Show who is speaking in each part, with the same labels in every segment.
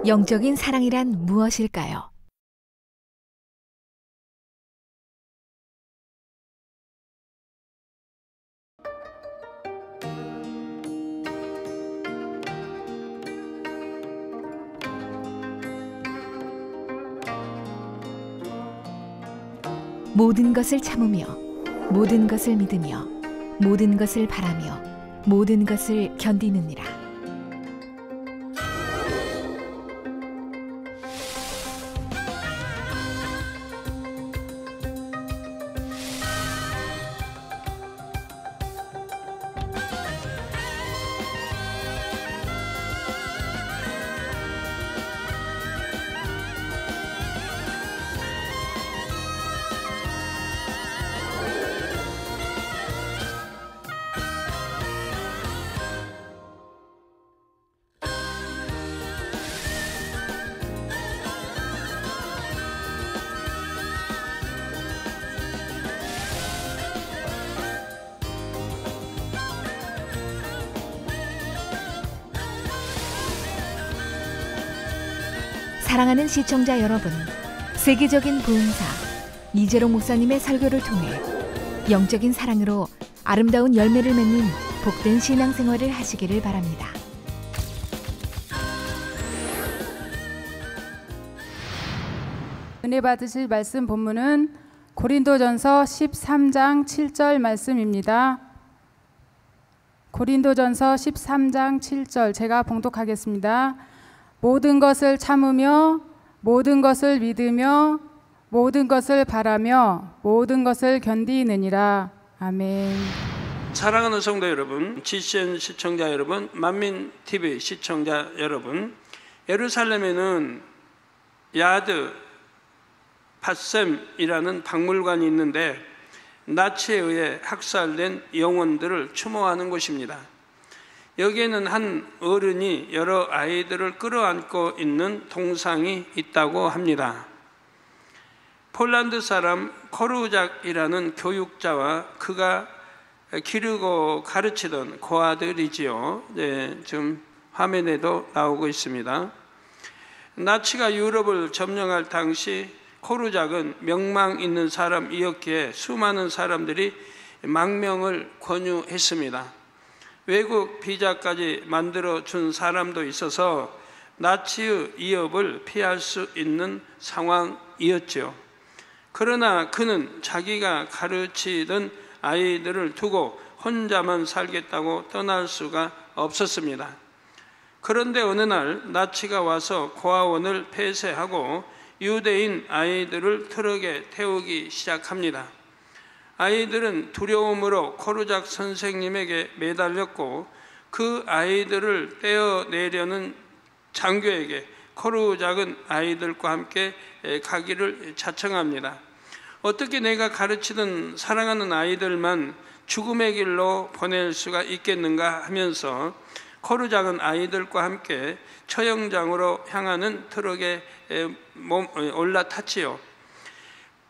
Speaker 1: 영적인 사랑이란 무엇일까요? 모든 것을 참으며 모든 것을 믿으며 모든 것을 바라며 모든 것을 견디느니라. 사랑하는 시청자 여러분, 세계적인 부흥사 이재롱 목사님의 설교를 통해 영적인 사랑으로 아름다운 열매를 맺는 복된 신앙생활을 하시기를 바랍니다.
Speaker 2: 은혜 받으실 말씀 본문은 고린도전서 13장 7절 말씀입니다. 고린도전서 13장 7절 제가 봉독하겠습니다. 모든 것을 참으며 모든 것을 믿으며 모든 것을 바라며 모든 것을 견디느니라. 아멘.
Speaker 3: 사랑하는 성도 여러분, GCN 시청자 여러분, 만민TV 시청자 여러분, 예루살렘에는 야드 팟셈이라는 박물관이 있는데 나치에 의해 학살된 영혼들을 추모하는 곳입니다. 여기에는 한 어른이 여러 아이들을 끌어안고 있는 동상이 있다고 합니다. 폴란드 사람 코루작이라는 교육자와 그가 기르고 가르치던 고아들이지요. 네, 지금 화면에도 나오고 있습니다. 나치가 유럽을 점령할 당시 코루작은 명망 있는 사람이었기에 수많은 사람들이 망명을 권유했습니다. 외국 비자까지 만들어준 사람도 있어서 나치의 위협을 피할 수 있는 상황이었죠. 그러나 그는 자기가 가르치던 아이들을 두고 혼자만 살겠다고 떠날 수가 없었습니다. 그런데 어느 날 나치가 와서 고아원을 폐쇄하고 유대인 아이들을 트럭에 태우기 시작합니다. 아이들은 두려움으로 코루작 선생님에게 매달렸고 그 아이들을 떼어내려는 장교에게 코루작은 아이들과 함께 가기를 자청합니다. 어떻게 내가 가르치던 사랑하는 아이들만 죽음의 길로 보낼 수가 있겠는가 하면서 코루작은 아이들과 함께 처형장으로 향하는 트럭에 올라탔지요.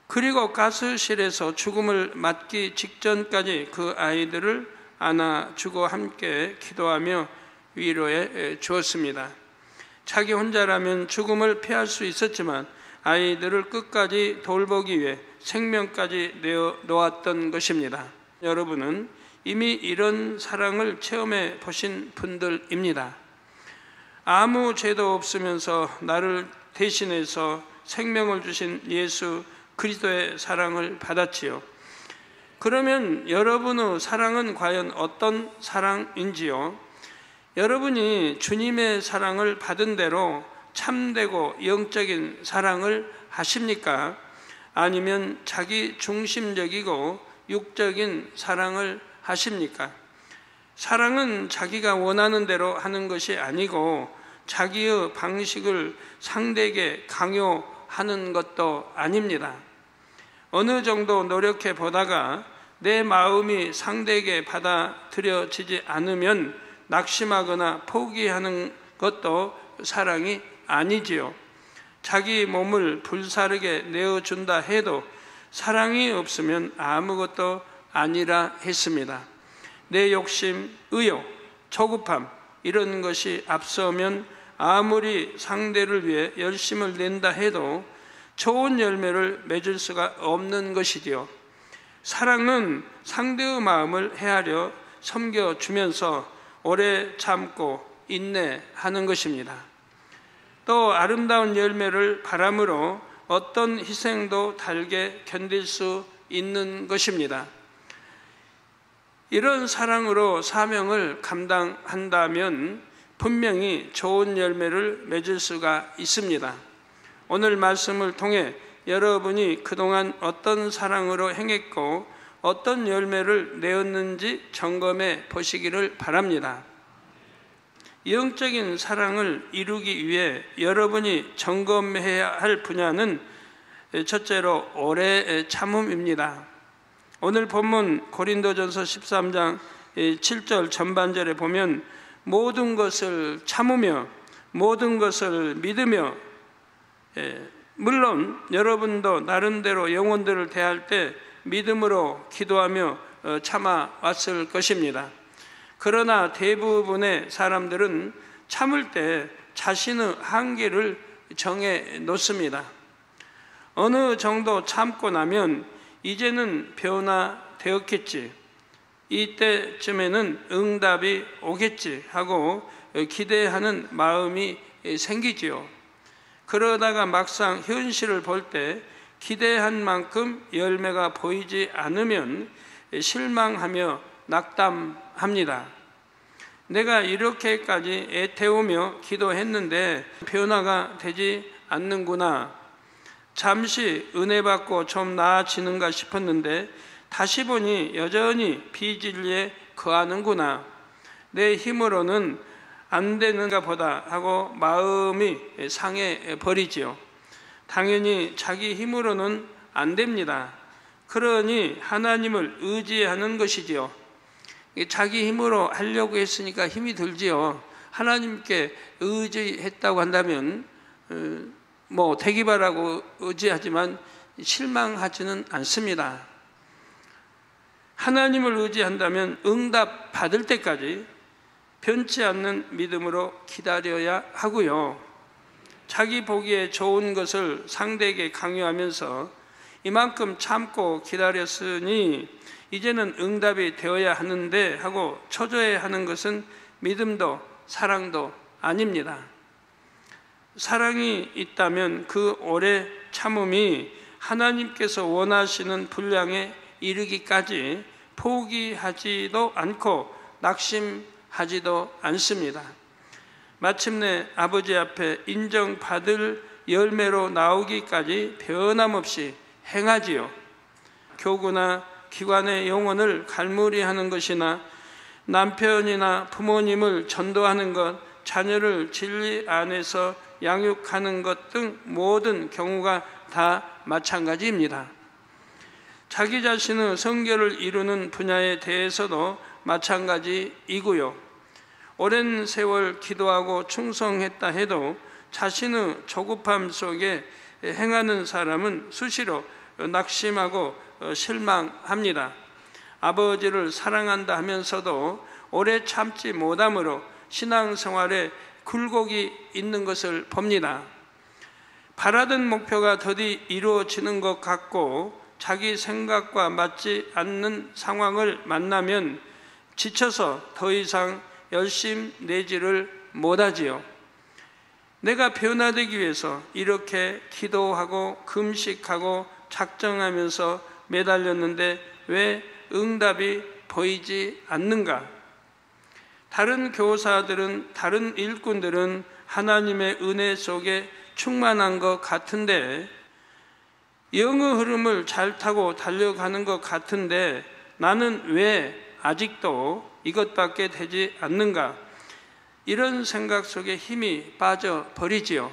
Speaker 3: 그리고 가스실에서 죽음을 맞기 직전까지 그 아이들을 안아주고 함께 기도하며 위로해 주었습니다. 자기 혼자라면 죽음을 피할 수 있었지만 아이들을 끝까지 돌보기 위해 생명까지 내어놓았던 것입니다. 여러분은 이미 이런 사랑을 체험해 보신 분들입니다. 아무 죄도 없으면서 나를 대신해서 생명을 주신 예수 그리스도의 사랑을 받았지요. 그러면 여러분의 사랑은 과연 어떤 사랑인지요? 여러분이 주님의 사랑을 받은 대로 참되고 영적인 사랑을 하십니까? 아니면 자기 중심적이고 육적인 사랑을 하십니까? 사랑은 자기가 원하는 대로 하는 것이 아니고 자기의 방식을 상대에게 강요하는 것도 아닙니다. 어느 정도 노력해 보다가 내 마음이 상대에게 받아들여지지 않으면 낙심하거나 포기하는 것도 사랑이 아니지요. 자기 몸을 불사르게 내어준다 해도 사랑이 없으면 아무것도 아니라 했습니다. 내 욕심, 의욕, 조급함 이런 것이 앞서면 아무리 상대를 위해 열심을 낸다 해도 좋은 열매를 맺을 수가 없는 것이지요. 사랑은 상대의 마음을 헤아려 섬겨주면서 오래 참고 인내하는 것입니다. 또 아름다운 열매를 바람으로 어떤 희생도 달게 견딜 수 있는 것입니다. 이런 사랑으로 사명을 감당한다면 분명히 좋은 열매를 맺을 수가 있습니다. 오늘 말씀을 통해 여러분이 그동안 어떤 사랑으로 행했고 어떤 열매를 내었는지 점검해 보시기를 바랍니다. 영적인 사랑을 이루기 위해 여러분이 점검해야 할 분야는 첫째로 오래 참음입니다. 오늘 본문 고린도전서 13장 7절 전반절에 보면 모든 것을 참으며 모든 것을 믿으며, 물론 여러분도 나름대로 영혼들을 대할 때 믿음으로 기도하며 참아왔을 것입니다. 그러나 대부분의 사람들은 참을 때 자신의 한계를 정해 놓습니다. 어느 정도 참고 나면 이제는 변화되었겠지, 이때쯤에는 응답이 오겠지 하고 기대하는 마음이 생기지요. 그러다가 막상 현실을 볼 때 기대한 만큼 열매가 보이지 않으면 실망하며 낙담합니다. 내가 이렇게까지 애태우며 기도했는데 변화가 되지 않는구나. 잠시 은혜 받고 좀 나아지는가 싶었는데 다시 보니 여전히 비진리에 거하는구나. 내 힘으로는 안 되는가 보다 하고 마음이 상해 버리지요. 당연히 자기 힘으로는 안 됩니다. 그러니 하나님을 의지하는 것이지요. 자기 힘으로 하려고 했으니까 힘이 들지요. 하나님께 의지했다고 한다면 되기 바라고 의지하지만 실망하지는 않습니다. 하나님을 의지한다면 응답 받을 때까지 변치 않는 믿음으로 기다려야 하고요. 자기 보기에 좋은 것을 상대에게 강요하면서 이만큼 참고 기다렸으니 이제는 응답이 되어야 하는데 하고 초조해하는 것은 믿음도 사랑도 아닙니다. 사랑이 있다면 그 오래 참음이 하나님께서 원하시는 분량에 이르기까지 포기하지도 않고 낙심하지도 않습니다. 마침내 아버지 앞에 인정받을 열매로 나오기까지 변함없이 행하지요. 교구나 기관의 영혼을 갈무리하는 것이나 남편이나 부모님을 전도하는 것, 자녀를 진리 안에서 양육하는 것 등 모든 경우가 다 마찬가지입니다. 자기 자신의 성결을 이루는 분야에 대해서도 마찬가지이고요. 오랜 세월 기도하고 충성했다 해도 자신의 조급함 속에 행하는 사람은 수시로 낙심하고 실망합니다. 아버지를 사랑한다 하면서도 오래 참지 못함으로 신앙생활에 굴곡이 있는 것을 봅니다. 바라던 목표가 더디 이루어지는 것 같고 자기 생각과 맞지 않는 상황을 만나면 지쳐서 더 이상 열심내지를 못하지요. 내가 변화되기 위해서 이렇게 기도하고 금식하고 작정하면서 매달렸는데 왜 응답이 보이지 않는가? 다른 교사들은, 다른 일꾼들은 하나님의 은혜 속에 충만한 것 같은데, 영의 흐름을 잘 타고 달려가는 것 같은데 나는 왜 아직도 이것밖에 되지 않는가? 이런 생각 속에 힘이 빠져버리지요.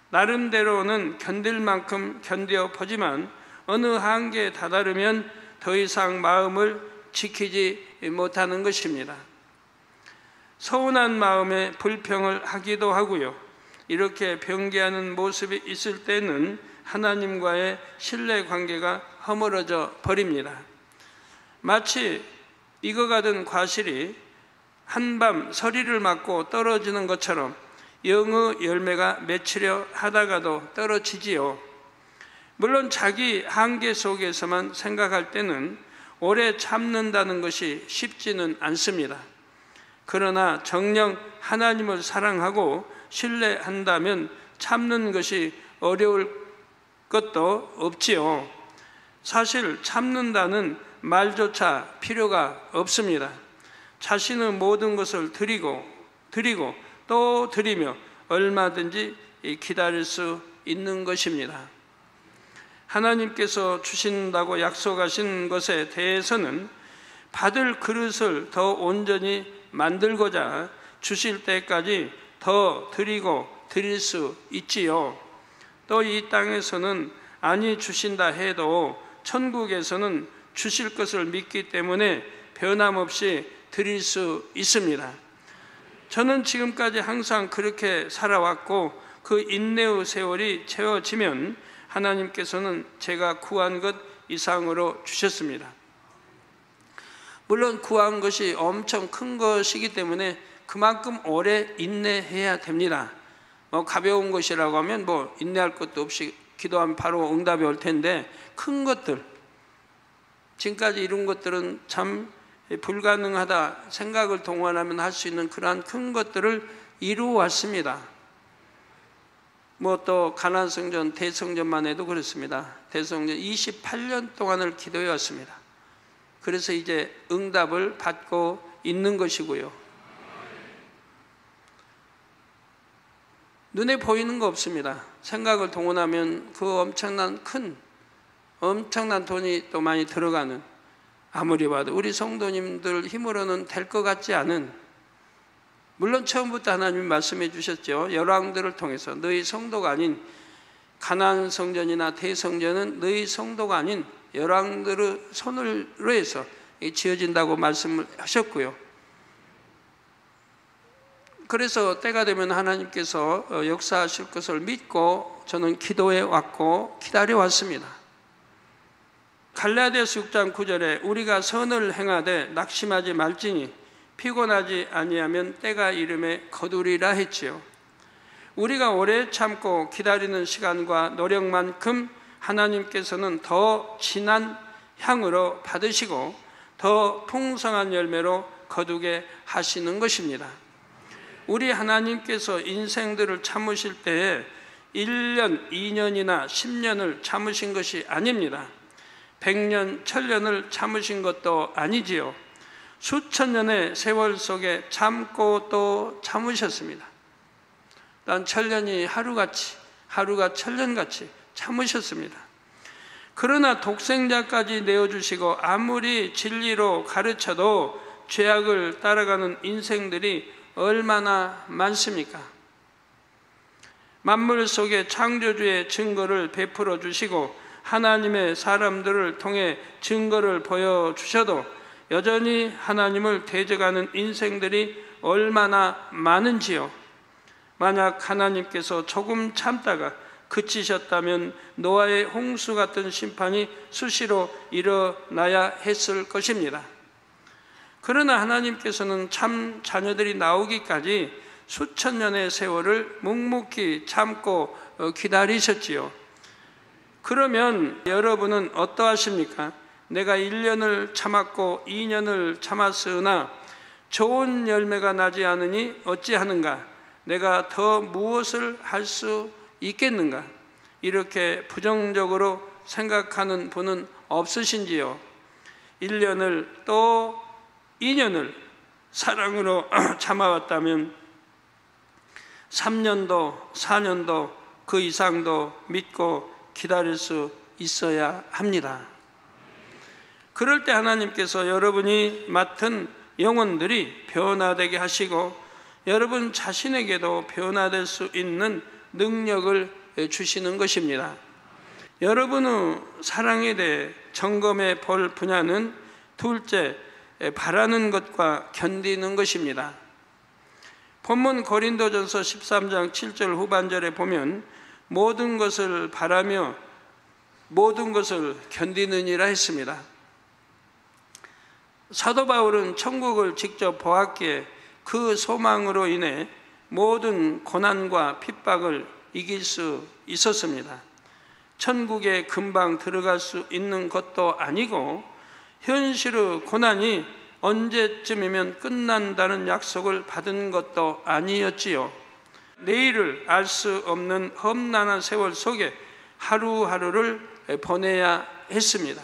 Speaker 3: 나름대로는 견딜 만큼 견뎌보지만 어느 한계에 다다르면 더 이상 마음을 지키지 못하는 것입니다. 서운한 마음에 불평을 하기도 하고요. 이렇게 변개하는 모습이 있을 때는 하나님과의 신뢰관계가 허물어져 버립니다. 마치 익어가던 과실이 한밤 서리를 맞고 떨어지는 것처럼 영의 열매가 맺히려 하다가도 떨어지지요. 물론 자기 한계 속에서만 생각할 때는 오래 참는다는 것이 쉽지는 않습니다. 그러나 정녕 하나님을 사랑하고 신뢰한다면 참는 것이 어려울 것도 없지요. 사실 참는다는 말조차 필요가 없습니다. 자신의 모든 것을 드리고 또 드리며 얼마든지 기다릴 수 있는 것입니다. 하나님께서 주신다고 약속하신 것에 대해서는 받을 그릇을 더 온전히 만들고자 주실 때까지 더 드릴 수 있지요. 또 이 땅에서는 아니 주신다 해도 천국에서는 주실 것을 믿기 때문에 변함없이 드릴 수 있습니다. 저는 지금까지 항상 그렇게 살아왔고 그 인내의 세월이 채워지면 하나님께서는 제가 구한 것 이상으로 주셨습니다. 물론 구한 것이 엄청 큰 것이기 때문에 그만큼 오래 인내해야 됩니다. 가벼운 것이라고 하면 인내할 것도 없이 기도하면 바로 응답이 올 텐데, 큰 것들, 지금까지 이룬 것들은 참 불가능하다 생각을 동원하면 할 수 있는 그러한 큰 것들을 이루어왔습니다. 또 가나안 성전, 대성전만 해도 그렇습니다. 대성전 28년 동안을 기도해 왔습니다. 그래서 이제 응답을 받고 있는 것이고요. 눈에 보이는 거 없습니다. 생각을 동원하면 그 엄청난 돈이 또 많이 들어가는, 아무리 봐도 우리 성도님들 힘으로는 될 것 같지 않은, 물론 처음부터 하나님이 말씀해 주셨죠. 열왕들을 통해서 너희 성도가 아닌, 가나안 성전이나 대성전은 너희 성도가 아닌 열왕들의 손으로 해서 지어진다고 말씀을 하셨고요. 그래서 때가 되면 하나님께서 역사하실 것을 믿고 저는 기도해 왔고 기다려 왔습니다. 갈라디아서 6장 9절에 우리가 선을 행하되 낙심하지 말지니 피곤하지 아니하면 때가 이름에 거두리라 했지요. 우리가 오래 참고 기다리는 시간과 노력만큼 하나님께서는 더 진한 향으로 받으시고 더 풍성한 열매로 거두게 하시는 것입니다. 우리 하나님께서 인생들을 참으실 때에 1년, 2년이나 10년을 참으신 것이 아닙니다. 100년, 1000년을 참으신 것도 아니지요. 수천 년의 세월 속에 참고 또 참으셨습니다. 난 1000년이 하루같이, 하루가 1000년같이 참으셨습니다. 그러나 독생자까지 내어주시고 아무리 진리로 가르쳐도 죄악을 따라가는 인생들이 얼마나 많습니까? 만물 속에 창조주의 증거를 베풀어 주시고 하나님의 사람들을 통해 증거를 보여주셔도 여전히 하나님을 대적하는 인생들이 얼마나 많은지요. 만약 하나님께서 조금 참다가 그치셨다면 노아의 홍수 같은 심판이 수시로 일어나야 했을 것입니다. 그러나 하나님께서는 참 자녀들이 나오기까지 수천 년의 세월을 묵묵히 참고 기다리셨지요. 그러면 여러분은 어떠하십니까? 내가 1년을 참았고 2년을 참았으나 좋은 열매가 나지 않으니 어찌하는가? 내가 더 무엇을 할 수 있겠는가? 이렇게 부정적으로 생각하는 분은 없으신지요? 1년을 또 2년을 사랑으로 참아왔다면 3년도, 4년도, 그 이상도 믿고 기다릴 수 있어야 합니다. 그럴 때 하나님께서 여러분이 맡은 영혼들이 변화되게 하시고 여러분 자신에게도 변화될 수 있는 능력을 주시는 것입니다. 여러분의 사랑에 대해 점검해 볼 분야는 둘째, 바라는 것과 견디는 것입니다. 본문 고린도전서 13장 7절 후반절에 보면 모든 것을 바라며 모든 것을 견디느니라 했습니다. 사도 바울은 천국을 직접 보았기에 그 소망으로 인해 모든 고난과 핍박을 이길 수 있었습니다. 천국에 금방 들어갈 수 있는 것도 아니고 현실의 고난이 언제쯤이면 끝난다는 약속을 받은 것도 아니었지요. 내일을 알 수 없는 험난한 세월 속에 하루하루를 보내야 했습니다.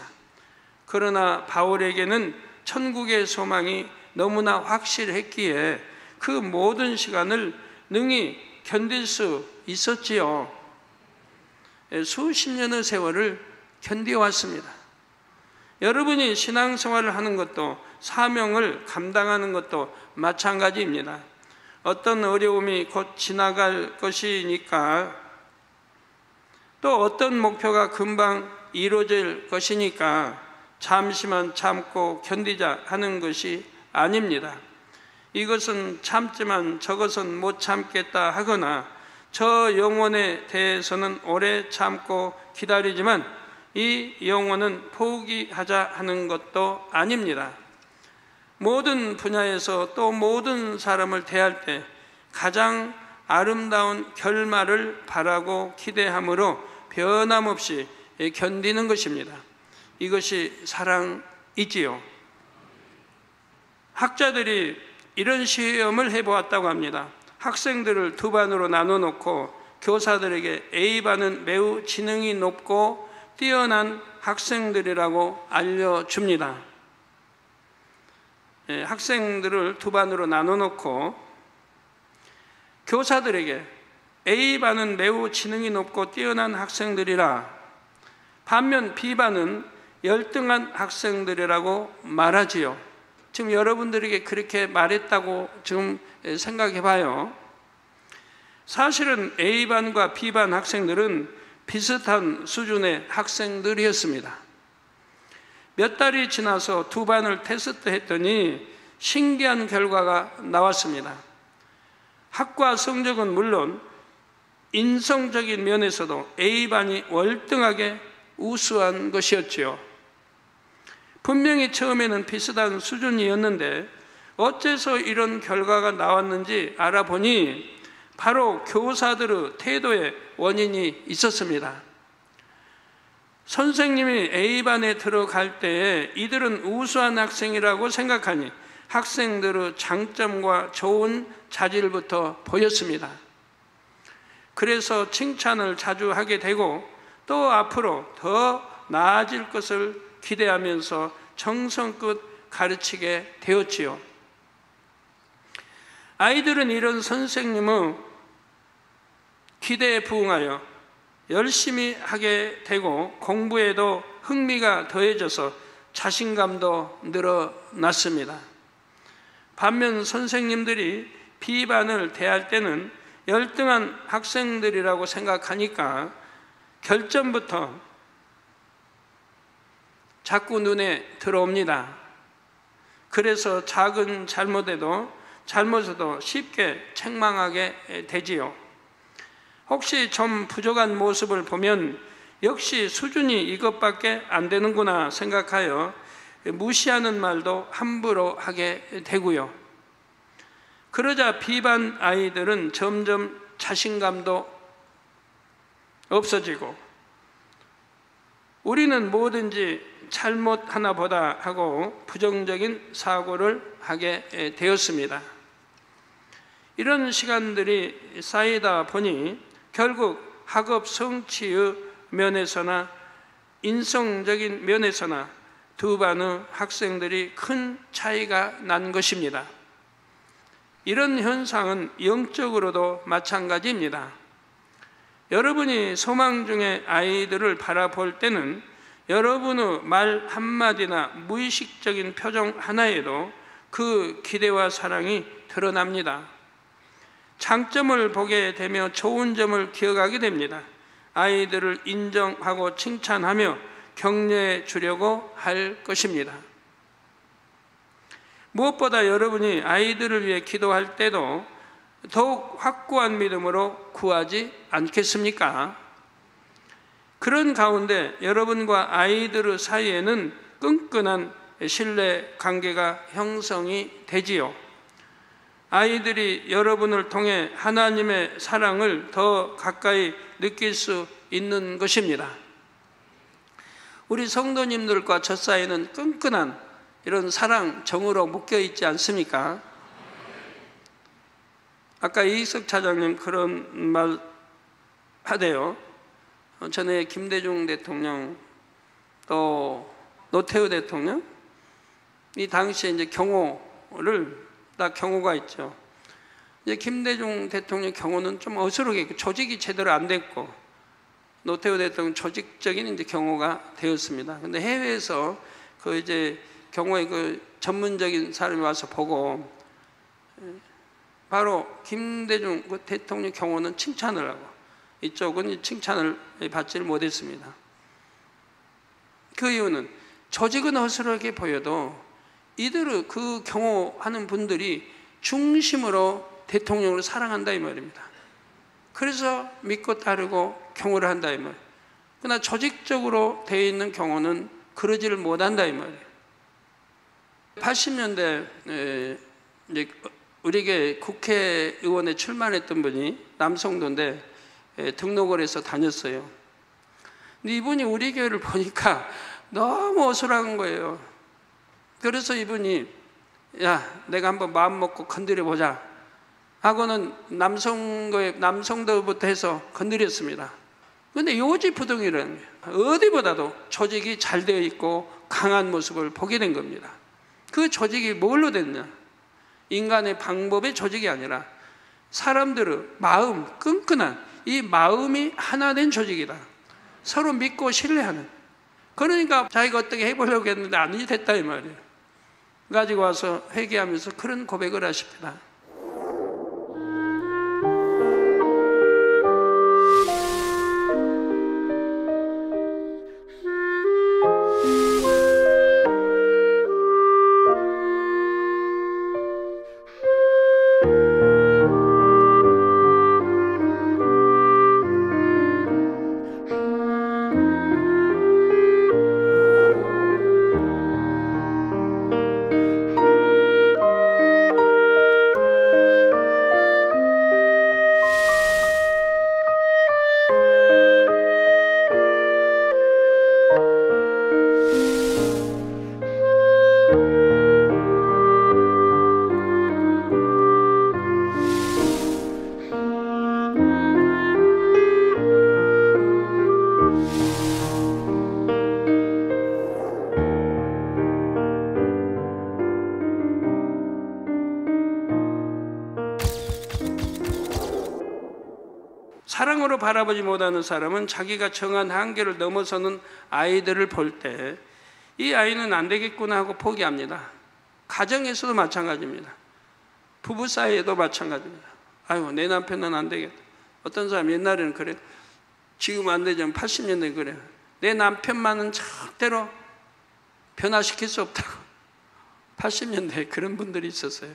Speaker 3: 그러나 바울에게는 천국의 소망이 너무나 확실했기에 그 모든 시간을 능히 견딜 수 있었지요. 수십 년의 세월을 견뎌왔습니다. 여러분이 신앙생활을 하는 것도 사명을 감당하는 것도 마찬가지입니다. 어떤 어려움이 곧 지나갈 것이니까, 또 어떤 목표가 금방 이루어질 것이니까 잠시만 참고 견디자 하는 것이 아닙니다. 이것은 참지만 저것은 못 참겠다 하거나 저 영혼에 대해서는 오래 참고 기다리지만 이 영혼은 포기하자 하는 것도 아닙니다. 모든 분야에서 또 모든 사람을 대할 때 가장 아름다운 결말을 바라고 기대함으로 변함없이 견디는 것입니다. 이것이 사랑이지요. 학자들이 이런 시험을 해보았다고 합니다. 학생들을 두 반으로 나눠 놓고 교사들에게 A반은 매우 지능이 높고 뛰어난 학생들이라고 알려줍니다. 학생들을 두 반으로 나눠 놓고 교사들에게 A반은 매우 지능이 높고 뛰어난 학생들이라, 반면 B반은 열등한 학생들이라고 말하지요. 지금 여러분들에게 그렇게 말했다고 지금 생각해 봐요. 사실은 A반과 B반 학생들은 비슷한 수준의 학생들이었습니다. 몇 달이 지나서 두 반을 테스트했더니 신기한 결과가 나왔습니다. 학과 성적은 물론 인성적인 면에서도 A반이 월등하게 우수한 것이었지요. 분명히 처음에는 비슷한 수준이었는데 어째서 이런 결과가 나왔는지 알아보니 바로 교사들의 태도에 원인이 있었습니다. 선생님이 A반에 들어갈 때에 이들은 우수한 학생이라고 생각하니 학생들의 장점과 좋은 자질부터 보였습니다. 그래서 칭찬을 자주 하게 되고 또 앞으로 더 나아질 것을 기대하면서 정성껏 가르치게 되었지요. 아이들은 이런 선생님의 기대에 부응하여 열심히 하게 되고 공부에도 흥미가 더해져서 자신감도 늘어났습니다. 반면 선생님들이 B반을 대할 때는 열등한 학생들이라고 생각하니까 결점부터 자꾸 눈에 들어옵니다. 그래서 작은 잘못에도 쉽게 책망하게 되지요. 혹시 좀 부족한 모습을 보면 역시 수준이 이것밖에 안 되는구나 생각하여 무시하는 말도 함부로 하게 되고요. 그러자 B반 아이들은 점점 자신감도 없어지고 우리는 뭐든지 잘못하나 보다 하고 부정적인 사고를 하게 되었습니다. 이런 시간들이 쌓이다 보니 결국 학업 성취의 면에서나 인성적인 면에서나 두 반의 학생들이 큰 차이가 난 것입니다. 이런 현상은 영적으로도 마찬가지입니다. 여러분이 소망 중의 아이들을 바라볼 때는 여러분의 말 한마디나 무의식적인 표정 하나에도 그 기대와 사랑이 드러납니다. 장점을 보게 되며 좋은 점을 기억하게 됩니다. 아이들을 인정하고 칭찬하며 격려해 주려고 할 것입니다. 무엇보다 여러분이 아이들을 위해 기도할 때도 더욱 확고한 믿음으로 구하지 않겠습니까? 그런 가운데 여러분과 아이들 사이에는 끈끈한 신뢰 관계가 형성이 되지요. 아이들이 여러분을 통해 하나님의 사랑을 더 가까이 느낄 수 있는 것입니다. 우리 성도님들과 저 사이는 끈끈한 이런 사랑, 정으로 묶여 있지 않습니까? 아까 이익석 차장님 그런 말 하대요. 전에 김대중 대통령 또 노태우 대통령 이 당시에 이제 경호를 딱 경호가 있죠. 이제 김대중 대통령 경호는 좀 어수룩해 조직이 제대로 안 됐고 노태우 대통령 조직적인 이제 경호가 되었습니다. 근데 해외에서 그 이제 경호의 그 전문적인 사람이 와서 보고 바로 김대중 대통령 경호는 칭찬을 하고 이쪽은 칭찬을 받지를 못했습니다. 그 이유는 조직은 허술하게 보여도 이들을 그 경호하는 분들이 중심으로 대통령을 사랑한다 이 말입니다. 그래서 믿고 따르고 경호를 한다 이 말이에요. 그러나 조직적으로 되어 있는 경호는 그러지를 못한다 이 말이에요. 80년대 이제 우리에게 국회의원에 출마했던 분이 남성도인데 등록을 해서 다녔어요. 근데 이분이 우리 교회를 보니까 너무 어수선한 거예요. 그래서 이분이 야 내가 한번 마음 먹고 건드려 보자 하고는 남성도부터 해서 건드렸습니다. 근데 요지부동이라는 거예요. 어디보다도 조직이 잘 되어 있고 강한 모습을 보게 된 겁니다. 그 조직이 뭘로 됐냐? 인간의 방법의 조직이 아니라 사람들의 마음, 끈끈한 이 마음이 하나 된 조직이다. 서로 믿고 신뢰하는. 그러니까 자기가 어떻게 해보려고 했는데 안 됐다 이 말이에요. 가지고 와서 회개하면서 그런 고백을 하십니다. 사랑으로 바라보지 못하는 사람은 자기가 정한 한계를 넘어서는 아이들을 볼 때 이 아이는 안 되겠구나 하고 포기합니다. 가정에서도 마찬가지입니다. 부부 사이에도 마찬가지입니다. 아유 내 남편은 안 되겠다. 어떤 사람 옛날에는 그래. 지금 안 되지만 80년대 그래. 내 남편만은 절대로 변화시킬 수 없다고. 80년대에 그런 분들이 있었어요.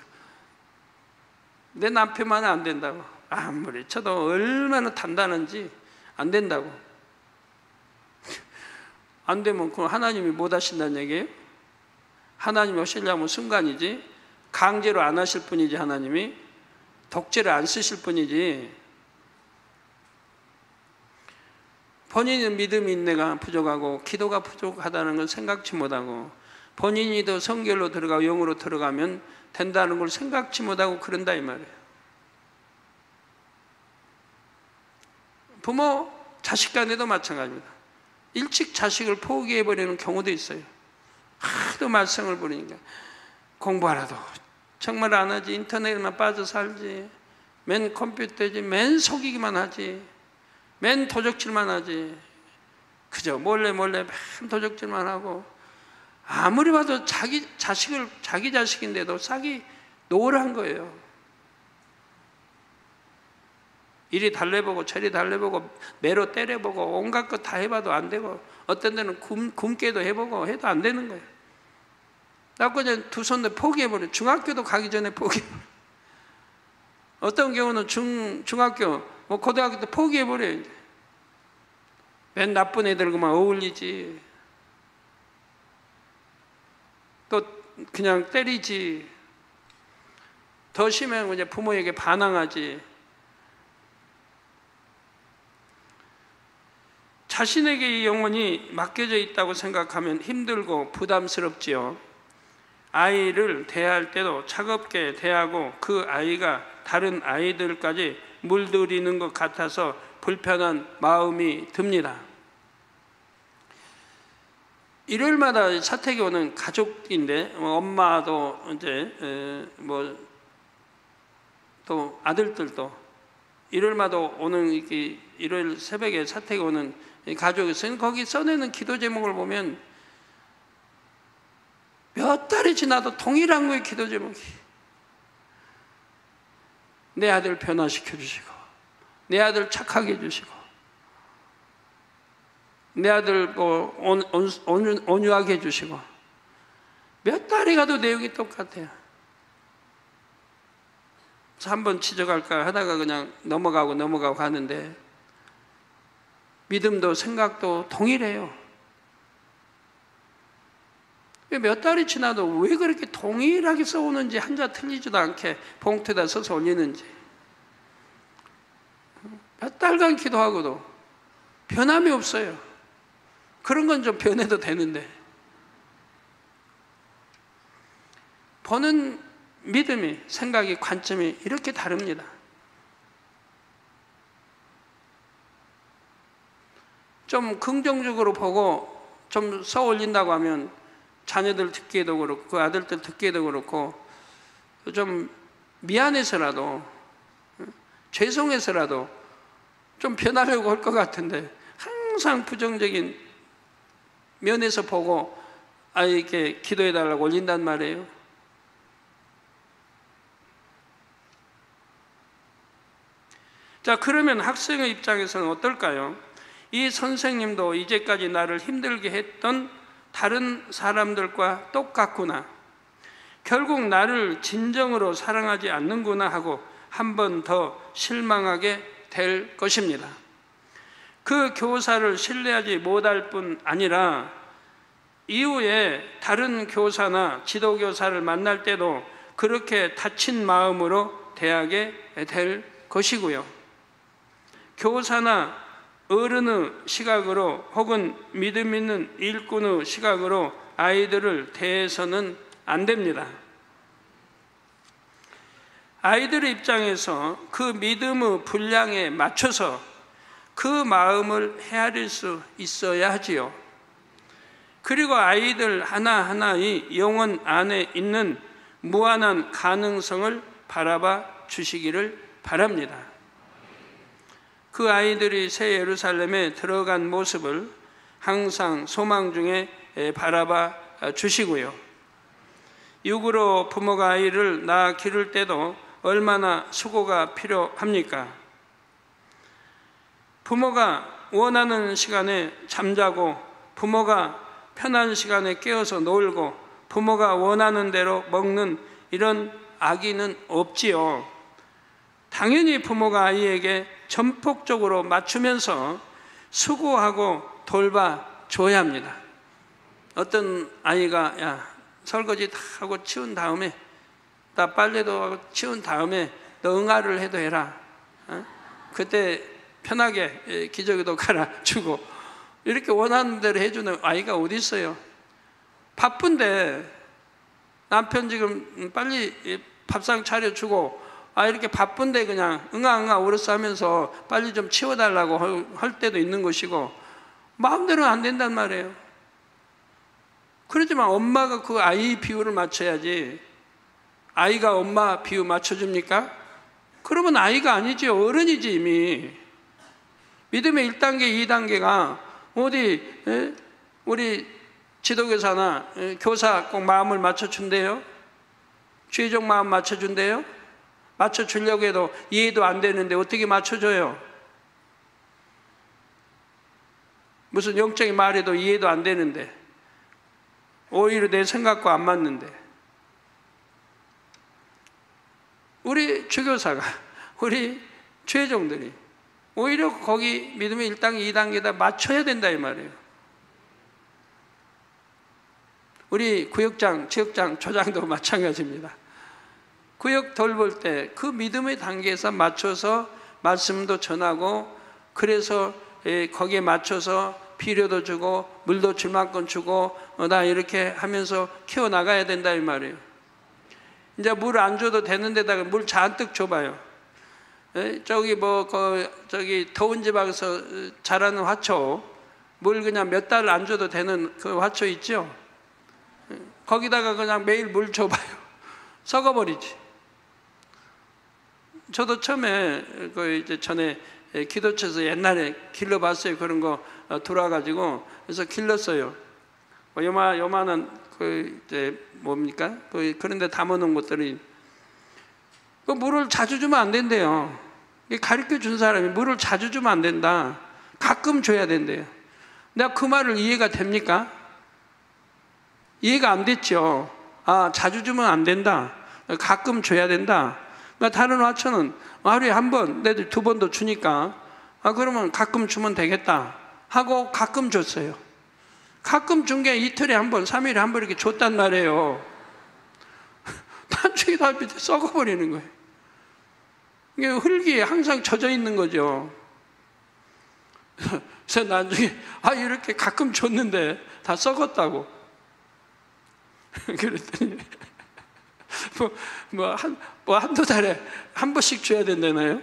Speaker 3: 내 남편만은 안 된다고. 아무리 쳐도 얼마나 단단한지 안 된다고. 안 되면 그럼 하나님이 못 하신다는 얘기예요? 하나님이 하시려면 순간이지 강제로 안 하실 뿐이지 하나님이 독재를 안 쓰실 뿐이지. 본인은 믿음 인내가 부족하고 기도가 부족하다는 걸 생각지 못하고 본인이 더 성결로 들어가고 영으로 들어가면 된다는 걸 생각지 못하고 그런다 이 말이에요. 부모, 자식 간에도 마찬가지입니다. 일찍 자식을 포기해버리는 경우도 있어요. 하도 말썽을 부리니까 공부하라도 정말 안 하지. 인터넷에만 빠져 살지. 맨 컴퓨터지. 맨 속이기만 하지. 맨 도적질만 하지. 그저 몰래 맨 도적질만 하고 아무리 봐도 자기 자식인데도 싹이 노란 거예요. 이리 달래보고 저리 달래보고 매로 때려보고 온갖 것 다 해봐도 안 되고 어떤 데는 굶게도 해보고 해도 안 되는 거예요. 나고 이제 두 손도 포기해버려. 중학교도 가기 전에 포기해버려. 어떤 경우는 중학교 고등학교 때 포기해버려요. 이제. 맨 나쁜 애들과만 어울리지. 또 그냥 때리지. 더 심하면 이제 부모에게 반항하지. 자신에게 이 영혼이 맡겨져 있다고 생각하면 힘들고 부담스럽지요. 아이를 대할 때도 차갑게 대하고 그 아이가 다른 아이들까지 물들이는 것 같아서 불편한 마음이 듭니다. 일요일마다 사택에 오는 가족인데 엄마도 이제 또 아들들도 일요일마다 오는 일요일 새벽에 사택에 오는 가족이 있어요. 거기 써내는 기도 제목을 보면 몇 달이 지나도 동일한 거예요. 기도 제목이. 내 아들 변화시켜 주시고, 내 아들 착하게 해주시고, 내 아들 온유하게 해주시고. 몇 달이 가도 내용이 똑같아요. 그래서 한번 지적할까 하다가 그냥 넘어가고 하는데, 믿음도 생각도 동일해요. 몇 달이 지나도 왜 그렇게 동일하게 써오는지, 한자 틀리지도 않게 봉투에다 써서 올리는지. 몇 달간 기도하고도 변함이 없어요. 그런 건 좀 변해도 되는데. 보는 믿음이, 생각이, 관점이 이렇게 다릅니다. 좀 긍정적으로 보고 좀 써 올린다고 하면 자녀들 듣기에도 그렇고 그 아들들 듣기에도 그렇고 좀 미안해서라도 죄송해서라도 좀 변하려고 할 것 같은데 항상 부정적인 면에서 보고 아이에게 기도해달라고 올린단 말이에요. 자, 그러면 학생의 입장에서는 어떨까요? 이 선생님도 이제까지 나를 힘들게 했던 다른 사람들과 똑같구나. 결국 나를 진정으로 사랑하지 않는구나 하고 한 번 더 실망하게 될 것입니다. 그 교사를 신뢰하지 못할 뿐 아니라 이후에 다른 교사나 지도교사를 만날 때도 그렇게 다친 마음으로 대하게 될 것이고요. 교사나 어른의 시각으로 혹은 믿음 있는 일꾼의 시각으로 아이들을 대해서는 안 됩니다. 아이들의 입장에서 그 믿음의 분량에 맞춰서 그 마음을 헤아릴 수 있어야 하지요. 그리고 아이들 하나하나의 영혼 안에 있는 무한한 가능성을 바라봐 주시기를 바랍니다. 그 아이들이 새 예루살렘에 들어간 모습을 항상 소망 중에 바라봐 주시고요. 육으로 부모가 아이를 낳아 기를 때도 얼마나 수고가 필요합니까? 부모가 원하는 시간에 잠자고, 부모가 편한 시간에 깨어서 놀고, 부모가 원하는 대로 먹는 이런 악의는 없지요. 당연히 부모가 아이에게 전폭적으로 맞추면서 수고하고 돌봐줘야 합니다. 어떤 아이가 설거지 다 하고 치운 다음에, 다 빨래도 하고 치운 다음에 너 응아를 해도 해라. 그때 편하게 기저귀도 갈아주고 이렇게 원하는 대로 해주는 아이가 어디 있어요? 바쁜데 남편 지금 빨리 밥상 차려주고 이렇게 바쁜데 그냥 응아 울었어 하면서 빨리 좀 치워달라고 할 때도 있는 것이고, 마음대로는 안 된단 말이에요. 그렇지만 엄마가 그 아이 비율을 맞춰야지. 아이가 엄마 비율 맞춰줍니까? 그러면 아이가 아니죠. 어른이지 이미. 믿음의 1단계, 2단계가 어디 우리 지도교사나 교사 꼭 마음을 맞춰준대요? 죄종 마음 맞춰준대요? 맞춰주려고 해도 이해도 안 되는데 어떻게 맞춰줘요? 무슨 영적인 말에도 이해도 안 되는데, 오히려 내 생각과 안 맞는데. 우리 주교사가, 우리 죄종들이 오히려 거기 믿음의 1단계, 2단계에다 맞춰야 된다 이 말이에요. 우리 구역장, 지역장, 조장도 마찬가지입니다. 구역 돌볼 때 그 믿음의 단계에서 맞춰서 말씀도 전하고, 그래서 거기에 맞춰서 비료도 주고 물도 줄 만큼 주고 나 이렇게 하면서 키워나가야 된다 이 말이에요. 이제 물 안 줘도 되는 데다가 물 잔뜩 줘봐요. 저기 저기 더운 지방에서 자라는 화초, 물 그냥 몇 달 안 줘도 되는 그 화초 있죠? 거기다가 그냥 매일 물 줘봐요. 썩어버리지. 저도 처음에 이제 전에 기도처에서 옛날에 길러봤어요. 그런 거 돌아가지고 그래서 길렀어요. 요만한 이제 뭡니까? 그런데 담아놓은 것들이 그 물을 자주 주면 안 된대요. 가르쳐 준 사람이 물을 자주 주면 안 된다. 가끔 줘야 된대요. 내가 그 말을 이해가 됩니까? 이해가 안 됐죠. 아, 자주 주면 안 된다. 가끔 줘야 된다. 그러니까 다른 화초는 하루에 한 번, 내도 두 번도 주니까 그러면 가끔 주면 되겠다 하고 가끔 줬어요. 가끔 준 게 이틀에 한 번, 3일에 한 번 이렇게 줬단 말이에요. 나중에 다 밑에 썩어버리는 거예요. 이게 흙이 항상 젖어 있는 거죠. 그래서 나중에 이렇게 가끔 줬는데 다 썩었다고. 그랬더니 한두 달에 한 번씩 줘야 된다나요?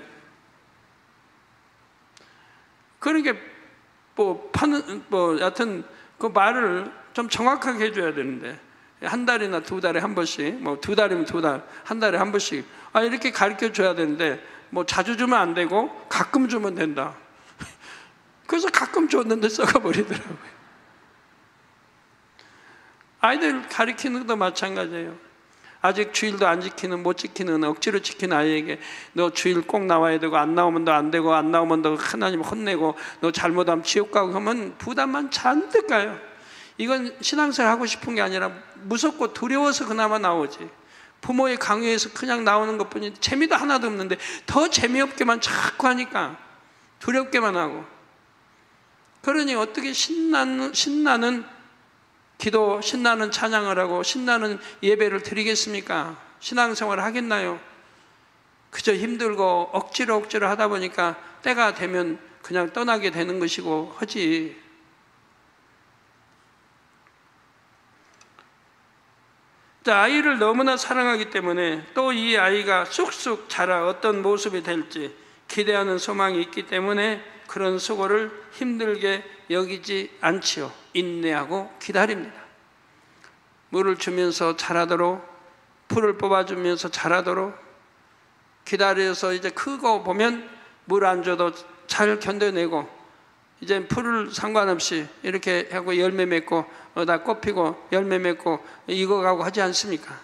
Speaker 3: 그러니까 여하튼 그 말을 좀 정확하게 해줘야 되는데, 한 달이나 두 달에 한 번씩, 두 달이면 두 달, 한 달에 한 번씩 이렇게 가르쳐 줘야 되는데 자주 주면 안 되고 가끔 주면 된다. 그래서 가끔 줬는데 썩어버리더라고요. 아이들 가르치는 것도 마찬가지예요. 아직 주일도 안 지키는, 못 지키는, 억지로 지키는 아이에게 너 주일 꼭 나와야 되고 안 나오면 너 안 되고 안 나오면 너 하나님 혼내고 너 잘못하면 지옥 가고 하면 부담만 잔뜩 가요. 이건 신앙생활 하고 싶은 게 아니라 무섭고 두려워서 그나마 나오지. 부모의 강요에서 그냥 나오는 것뿐이 재미도 하나도 없는데 더 재미없게만 자꾸 하니까 두렵게만 하고. 그러니 어떻게 신나는 기도, 신나는 찬양을 하고 신나는 예배를 드리겠습니까? 신앙생활을 하겠나요? 그저 힘들고 억지로 하다 보니까 때가 되면 그냥 떠나게 되는 것이고 하지. 아이를 너무나 사랑하기 때문에 또 이 아이가 쑥쑥 자라 어떤 모습이 될지 기대하는 소망이 있기 때문에 그런 수고를 힘들게 여기지 않지요. 인내하고 기다립니다. 물을 주면서 자라도록, 풀을 뽑아주면서 자라도록 기다려서 이제 크고 보면 물 안 줘도 잘 견뎌내고 이제 풀을 상관없이 이렇게 하고 열매 맺고 다 꽃 피고 열매 맺고 익어가고 하지 않습니까?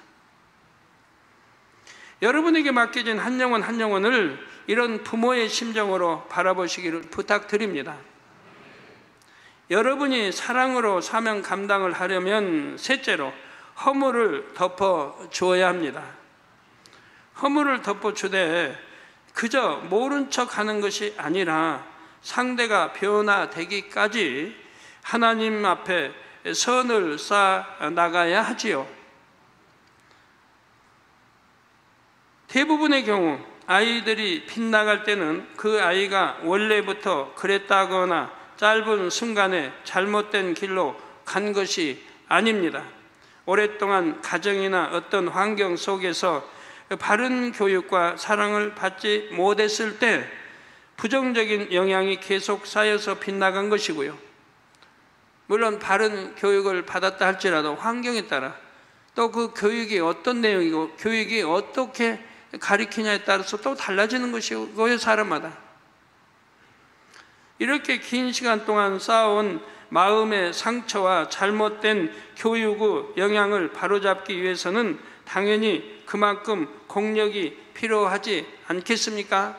Speaker 3: 여러분에게 맡겨진 한 영혼 한 영혼을 이런 부모의 심정으로 바라보시기를 부탁드립니다. 여러분이 사랑으로 사명 감당을 하려면 셋째로 허물을 덮어 주어야 합니다. 허물을 덮어 주되 그저 모른 척 하는 것이 아니라 상대가 변화되기까지 하나님 앞에 선을 쌓아 나가야 하지요. 대부분의 경우 아이들이 빗나갈 때는 그 아이가 원래부터 그랬다거나 짧은 순간에 잘못된 길로 간 것이 아닙니다. 오랫동안 가정이나 어떤 환경 속에서 바른 교육과 사랑을 받지 못했을 때 부정적인 영향이 계속 쌓여서 빗나간 것이고요. 물론 바른 교육을 받았다 할지라도 환경에 따라 또 그 교육이 어떤 내용이고 교육이 어떻게 가리키냐에 따라서 또 달라지는 것이고요. 사람마다 이렇게 긴 시간 동안 쌓아온 마음의 상처와 잘못된 교육의 영향을 바로잡기 위해서는 당연히 그만큼 공력이 필요하지 않겠습니까?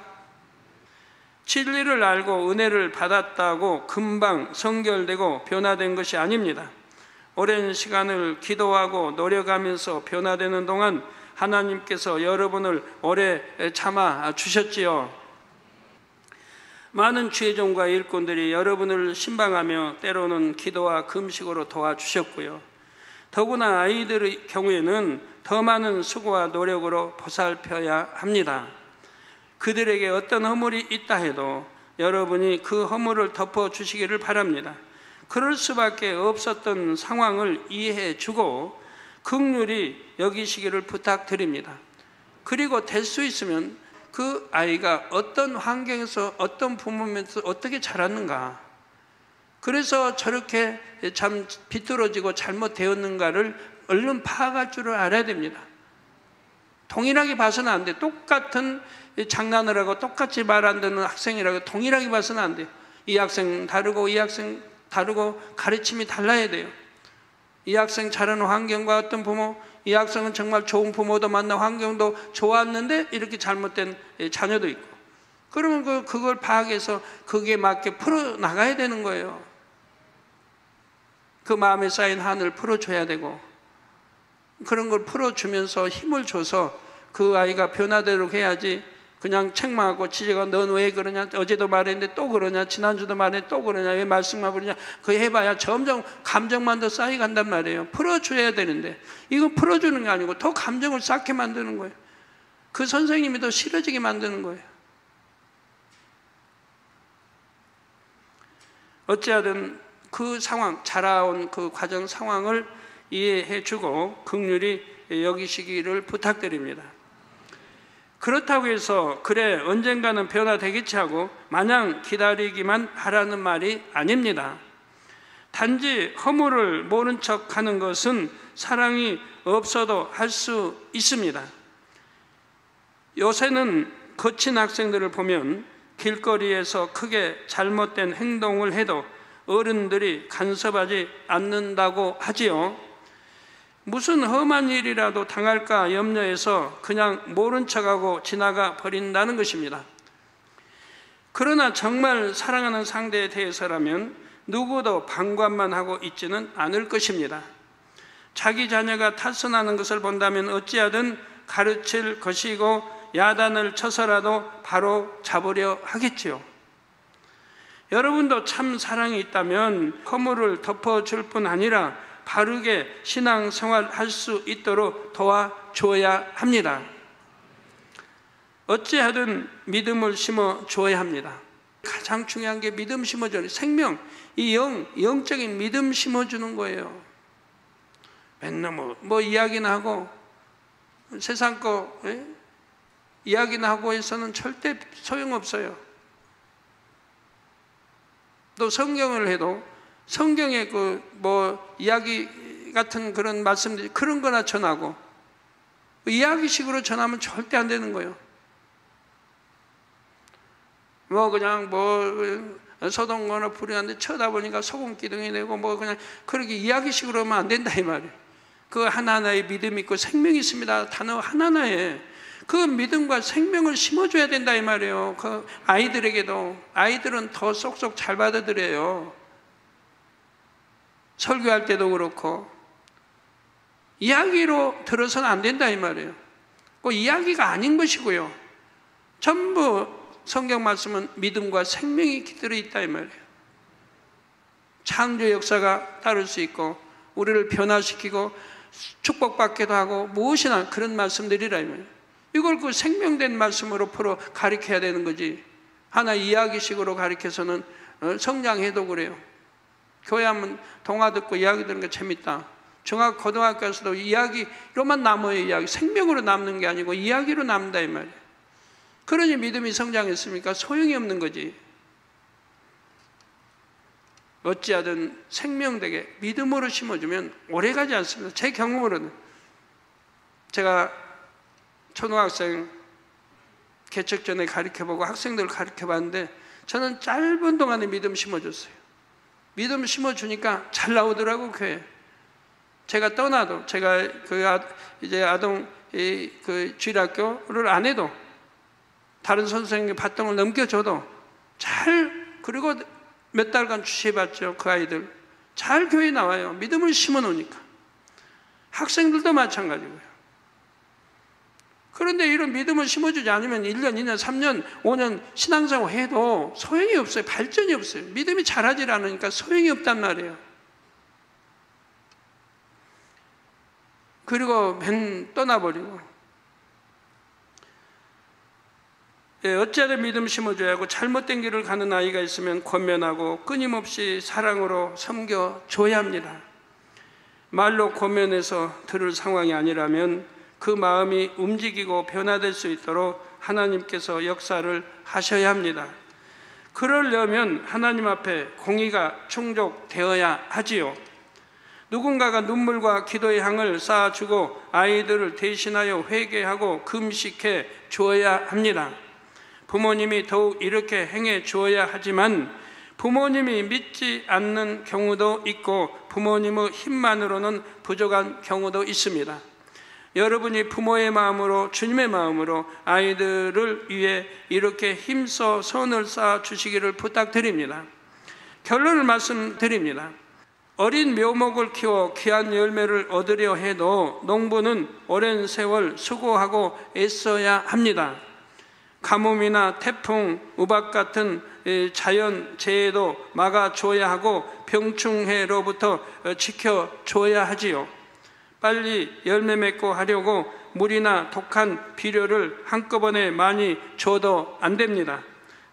Speaker 3: 진리를 알고 은혜를 받았다고 금방 성결되고 변화된 것이 아닙니다. 오랜 시간을 기도하고 노력하면서 변화되는 동안 하나님께서 여러분을 오래 참아 주셨지요. 많은 주의종과 일꾼들이 여러분을 신방하며 때로는 기도와 금식으로 도와주셨고요. 더구나 아이들의 경우에는 더 많은 수고와 노력으로 보살펴야 합니다. 그들에게 어떤 허물이 있다 해도 여러분이 그 허물을 덮어주시기를 바랍니다. 그럴 수밖에 없었던 상황을 이해해 주고 긍휼히 여기시기를 부탁드립니다. 그리고 될 수 있으면 그 아이가 어떤 환경에서 어떤 부모면서 어떻게 자랐는가, 그래서 저렇게 참 비뚤어지고 잘못되었는가를 얼른 파악할 줄을 알아야 됩니다. 동일하게 봐서는 안 돼. 똑같은 장난을 하고 똑같이 말 안 듣는 학생이라고 동일하게 봐서는 안 돼요. 이 학생 다르고 이 학생 다르고 가르침이 달라야 돼요. 이 학생 자라는 환경과 어떤 부모, 이 학생은 정말 좋은 부모도 만나 환경도 좋았는데 이렇게 잘못된 자녀도 있고, 그러면 그걸 파악해서 거기에 맞게 풀어나가야 되는 거예요. 그 마음에 쌓인 한을 풀어줘야 되고, 그런 걸 풀어주면서 힘을 줘서 그 아이가 변화되도록 해야지, 그냥 책망하고 지지가 넌 왜 그러냐, 어제도 말했는데 또 그러냐, 지난주도 말했는데 또 그러냐, 왜 말씀만 부르냐, 그거 해봐야 점점 감정만 더 쌓여간단 말이에요. 풀어줘야 되는데 이거 풀어주는 게 아니고 더 감정을 쌓게 만드는 거예요. 그 선생님이 더 싫어지게 만드는 거예요. 어찌하든 그 상황, 자라온 그 과정 상황을 이해해주고 긍휼히 여기시기를 부탁드립니다. 그렇다고 해서 그래 언젠가는 변화되겠지 하고 마냥 기다리기만 하라는 말이 아닙니다. 단지 허물을 모른 척하는 것은 사랑이 없어도 할 수 있습니다. 요새는 거친 학생들을 보면 길거리에서 크게 잘못된 행동을 해도 어른들이 간섭하지 않는다고 하지요. 무슨 험한 일이라도 당할까 염려해서 그냥 모른 척하고 지나가 버린다는 것입니다. 그러나 정말 사랑하는 상대에 대해서라면 누구도 방관만 하고 있지는 않을 것입니다. 자기 자녀가 탈선하는 것을 본다면 어찌하든 가르칠 것이고 야단을 쳐서라도 바로 잡으려 하겠지요. 여러분도 참 사랑이 있다면 허물을 덮어줄 뿐 아니라 바르게 신앙생활할 수 있도록 도와줘야 합니다. 어찌하든 믿음을 심어줘야 합니다. 가장 중요한 게 믿음 심어주는 생명, 이 영적인 믿음 심어주는 거예요. 맨날 뭐 이야기나 하고 세상 거 이야기나 하고 해서는 절대 소용없어요. 또 성경을 해도 성경의 이야기 같은 그런 말씀들이 그런 거나 전하고 이야기식으로 전하면 절대 안 되는 거예요. 그냥 소돔거나 불이한데 쳐다보니까 소금 기둥이 되고 그냥 그렇게 이야기식으로 하면 안 된다 이 말이에요. 그 하나하나의 믿음이 있고 생명이 있습니다. 단어 하나하나에 그 믿음과 생명을 심어줘야 된다 이 말이에요. 그 아이들에게도. 아이들은 더 쏙쏙 잘 받아들여요. 설교할 때도 그렇고 이야기로 들어서는 안 된다 이 말이에요. 이야기가 아닌 것이고요. 전부 성경 말씀은 믿음과 생명이 깃들어 있다 이 말이에요. 창조 역사가 따를 수 있고 우리를 변화시키고 축복받기도 하고 무엇이나 그런 말씀들이라 이 말이에요. 이걸 그 생명된 말씀으로 풀어 가르쳐야 되는 거지. 하나 이야기식으로 가르쳐서는 성장해도 그래요. 교회 하면 동화 듣고 이야기 듣는 게 재밌다. 중학 고등학교에서도 이야기로만 남아요. 이야기 생명으로 남는 게 아니고 이야기로 남는다 이 말이에요. 그러니 믿음이 성장했습니까? 소용이 없는 거지. 어찌하든 생명되게 믿음으로 심어주면 오래가지 않습니다. 제 경험으로는 제가 초등학생 개척 전에 가르쳐보고 학생들을 가르쳐봤는데 저는 짧은 동안에 믿음 심어줬어요. 믿음 심어주니까 잘 나오더라고 교회. 제가 떠나도 제가 이제 아동 그 주일학교를 안 해도 다른 선생님께 바통을 넘겨줘도 그리고 몇 달간 주시해봤죠. 그 아이들 잘 교회에 나와요. 믿음을 심어놓으니까. 학생들도 마찬가지고요. 그런데 이런 믿음을 심어주지 않으면 1년, 2년, 3년, 5년 신앙생활 해도 소용이 없어요. 발전이 없어요. 믿음이 자라질 않으니까 소용이 없단 말이에요. 그리고 떠나버리고. 어찌하여 믿음 심어줘야 하고 잘못된 길을 가는 아이가 있으면 권면하고 끊임없이 사랑으로 섬겨줘야 합니다. 말로 권면해서 들을 상황이 아니라면 그 마음이 움직이고 변화될 수 있도록 하나님께서 역사를 하셔야 합니다. 그러려면 하나님 앞에 공의가 충족되어야 하지요. 누군가가 눈물과 기도의 향을 쌓아주고 아이들을 대신하여 회개하고 금식해 주어야 합니다. 부모님이 더욱 이렇게 행해 주어야 하지만 부모님이 믿지 않는 경우도 있고 부모님의 힘만으로는 부족한 경우도 있습니다. 여러분이 부모의 마음으로, 주님의 마음으로 아이들을 위해 이렇게 힘써 손을 쌓아 주시기를 부탁드립니다. 결론을 말씀드립니다. 어린 묘목을 키워 귀한 열매를 얻으려 해도 농부는 오랜 세월 수고하고 애써야 합니다. 가뭄이나 태풍, 우박 같은 자연재해도 막아줘야 하고 병충해로부터 지켜줘야 하지요. 빨리 열매 맺고 하려고 물이나 독한 비료를 한꺼번에 많이 줘도 안 됩니다.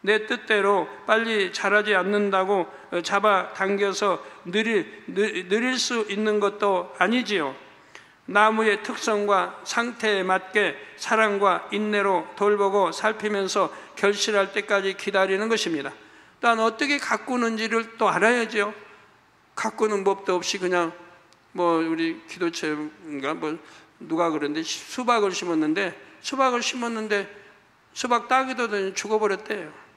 Speaker 3: 내 뜻대로 빨리 자라지 않는다고 잡아당겨서 느릴 수 있는 것도 아니지요. 나무의 특성과 상태에 맞게 사랑과 인내로 돌보고 살피면서 결실할 때까지 기다리는 것입니다. 또한 어떻게 가꾸는지를 또 알아야죠. 가꾸는 법도 없이 그냥 우리 기도체인가 누가 그랬는데 수박을 심었는데 수박 따기도 전에 죽어버렸대요.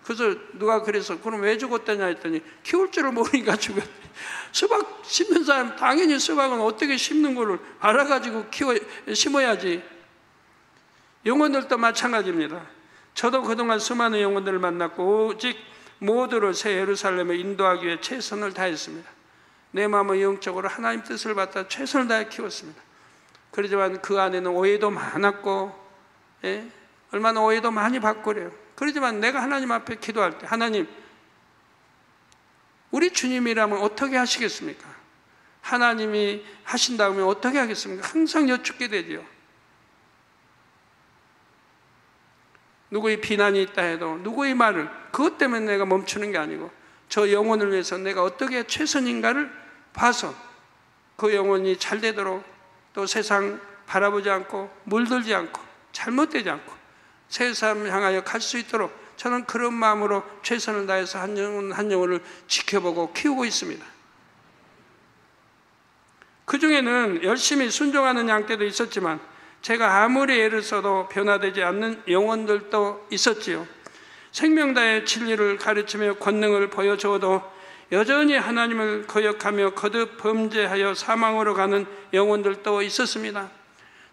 Speaker 3: 그래서 누가 그래서 그럼 왜 죽었다냐 했더니 키울 줄을 모르니까 죽었대. 수박 심는 사람 당연히 수박은 어떻게 심는 거를 알아가지고 심어야지. 영혼들도 마찬가지입니다. 저도 그동안 수많은 영혼들을 만났고 오직 모두를 새 예루살렘에 인도하기 위해 최선을 다했습니다. 내 마음의 영적으로 하나님 뜻을 받아 최선을 다해 키웠습니다. 그렇지만 그 안에는 오해도 많았고 얼마나 오해도 많이 받고 그래요. 그렇지만 내가 하나님 앞에 기도할 때 하나님, 우리 주님이라면 어떻게 하시겠습니까? 하나님이 하신다고 하면 어떻게 하겠습니까? 항상 여쭙게 되죠. 누구의 비난이 있다 해도 누구의 말을 그것 때문에 내가 멈추는 게 아니고 저 영혼을 위해서 내가 어떻게 최선인가를 봐서 그 영혼이 잘 되도록 또 세상 바라보지 않고 물들지 않고 잘못되지 않고 세상 향하여 갈 수 있도록 저는 그런 마음으로 최선을 다해서 한 영혼을 지켜보고 키우고 있습니다. 그 중에는 열심히 순종하는 양떼도 있었지만 제가 아무리 애를 써도 변화되지 않는 영혼들도 있었지요. 생명다의 진리를 가르치며 권능을 보여줘도 여전히 하나님을 거역하며 거듭 범죄하여 사망으로 가는 영혼들도 있었습니다.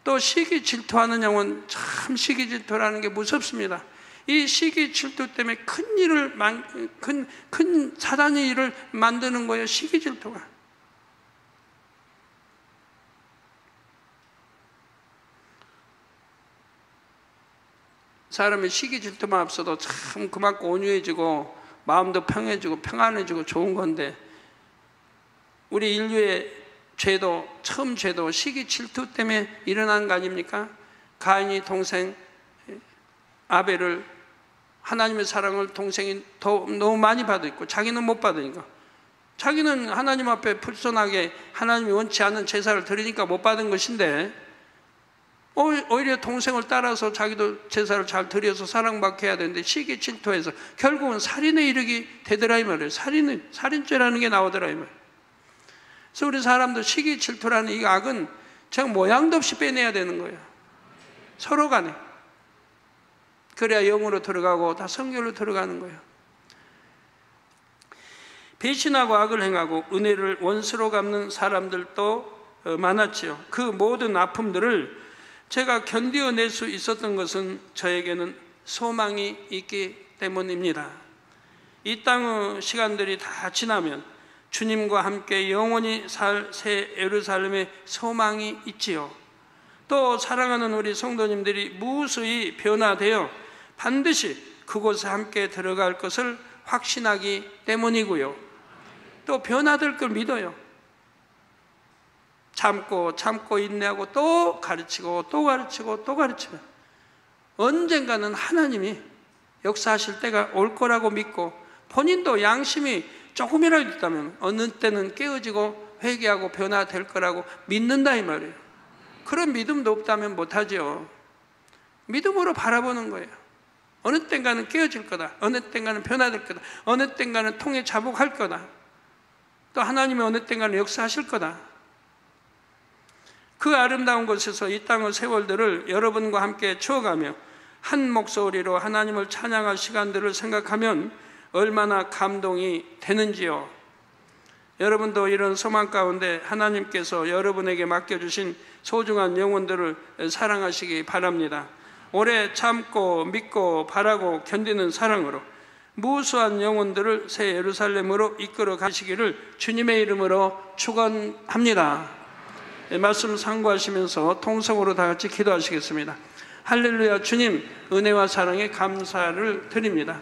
Speaker 3: 또 시기 질투하는 영혼, 참 시기 질투라는 게 무섭습니다. 이 시기 질투 때문에 큰 사단의 일을 만드는 거예요. 시기 질투가. 사람이 시기 질투만 없어도 참 그만큼 온유해지고 마음도 평해지고 평안해지고 좋은 건데 우리 인류의 죄도 처음 죄도 시기 질투 때문에 일어난 거 아닙니까? 가인이 동생 아벨을 하나님의 사랑을 동생이 너무 많이 받았고 자기는 못 받으니까 자기는 하나님 앞에 불손하게 하나님이 원치 않는 제사를 드리니까 못 받은 것인데 오히려 동생을 따라서 자기도 제사를 잘 드려서 사랑받게 해야 되는데 시기 질투해서 결국은 살인에 이르게 되더라 이 말이에요. 살인죄라는 게 나오더라 이 말이에요. 그래서 우리 사람도 시기 질투라는 이 악은 정 모양도 없이 빼내야 되는 거예요. 서로 간에. 그래야 영으로 들어가고 다 성결로 들어가는 거예요. 배신하고 악을 행하고 은혜를 원수로 갚는 사람들도 많았지요. 그 모든 아픔들을 제가 견디어낼 수 있었던 것은 저에게는 소망이 있기 때문입니다. 이 땅의 시간들이 다 지나면 주님과 함께 영원히 살 새 예루살렘에 소망이 있지요. 또 사랑하는 우리 성도님들이 무수히 변화되어 반드시 그곳에 함께 들어갈 것을 확신하기 때문이고요. 또 변화될 걸 믿어요. 참고 인내하고 또 가르치고 또 가르치고 또 가르치면 언젠가는 하나님이 역사하실 때가 올 거라고 믿고, 본인도 양심이 조금이라도 있다면 어느 때는 깨어지고 회개하고 변화될 거라고 믿는다 이 말이에요. 그런 믿음도 없다면 못하죠. 믿음으로 바라보는 거예요. 어느 땐가는 깨어질 거다, 어느 땐가는 변화될 거다, 어느 땐가는 통해 자복할 거다, 또 하나님이 어느 땐가는 역사하실 거다. 그 아름다운 곳에서 이 땅의 세월들을 여러분과 함께 추어가며 한 목소리로 하나님을 찬양할 시간들을 생각하면 얼마나 감동이 되는지요. 여러분도 이런 소망 가운데 하나님께서 여러분에게 맡겨주신 소중한 영혼들을 사랑하시기 바랍니다. 오래 참고 믿고 바라고 견디는 사랑으로 무수한 영혼들을 새 예루살렘으로 이끌어 가시기를 주님의 이름으로 축원합니다. 말씀 상고하시면서 통성으로 다 같이 기도하시겠습니다. 할렐루야. 주님, 은혜와 사랑에 감사를 드립니다.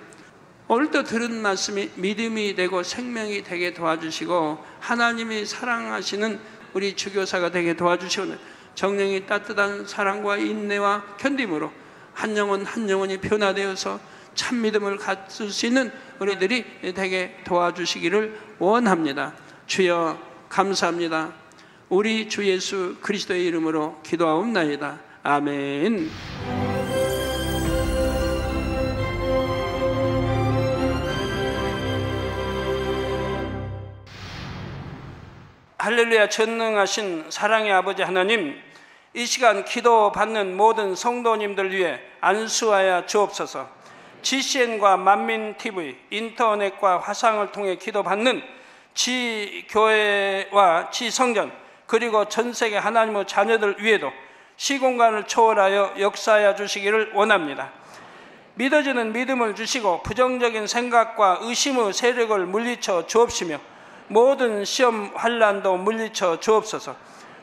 Speaker 3: 오늘도 들은 말씀이 믿음이 되고 생명이 되게 도와주시고 하나님이 사랑하시는 우리 주교사가 되게 도와주시고 정령이 따뜻한 사랑과 인내와 견딤으로 한 영혼 한 영혼이 변화되어서 참 믿음을 갖을 수 있는 우리들이 되게 도와주시기를 원합니다. 주여 감사합니다. 우리 주 예수 그리스도의 이름으로 기도하옵나이다. 아멘. 할렐루야. 전능하신 사랑의 아버지 하나님, 이 시간 기도받는 모든 성도님들 위해 안수하여 주옵소서. GCN과 만민TV, 인터넷과 화상을 통해 기도받는 지교회와 지성전, 그리고 전세계 하나님의 자녀들 위에도 시공간을 초월하여 역사하여 주시기를 원합니다. 믿어지는 믿음을 주시고 부정적인 생각과 의심의 세력을 물리쳐 주옵시며 모든 시험 환난도 물리쳐 주옵소서.